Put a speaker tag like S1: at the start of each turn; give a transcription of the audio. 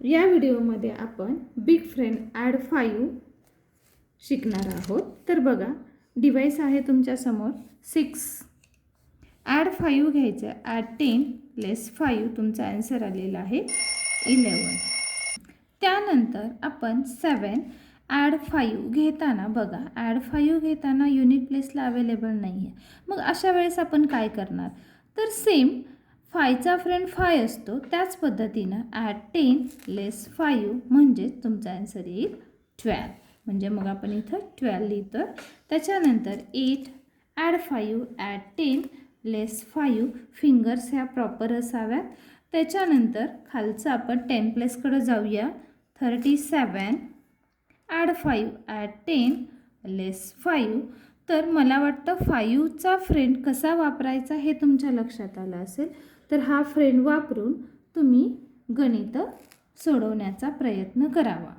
S1: या व्हिडिओमध्ये आपण बिग फ्रेंड ॲड 5 शिकणार आहोत। तर बघा, डिवाइस आहे तुमच्या समोर 6 ॲड 5 घ्यायचं। ॲड 10 लेस 5 तुमचा आन्सर आलेला आहे 11। त्यानंतर आपण 7 ॲड 5 घेताना बघा, ॲड 5 घेताना युनिट प्लेसला अवेलेबल नाही आहे। मग अशा वेळेस आपण काय करणार, तर सेम 5चा फ्रेंड 5 असतो, त्याच पद्धतीनं ॲड 10 लेस 5 म्हणजे तुमचा आन्सर येईल 12। म्हणजे मग आपण इथं 12 लिहितो। त्याच्यानंतर 8 ॲड 5 ॲड 10 लेस 5 फिंगर्स ह्या प्रॉपर असाव्यात। त्याच्यानंतर खालचं आपण 10 प्लेसकडे जाऊया। 37 ॲड 5 ॲड 10 लेस 5। तर मला वाटतं 5चा फ्रेंड कसा वापरायचा हे तुमच्या लक्षात आलं असेल। तर हा फ्रेंड वापरून तुम्ही गणित सोडवण्याचा प्रयत्न करावा।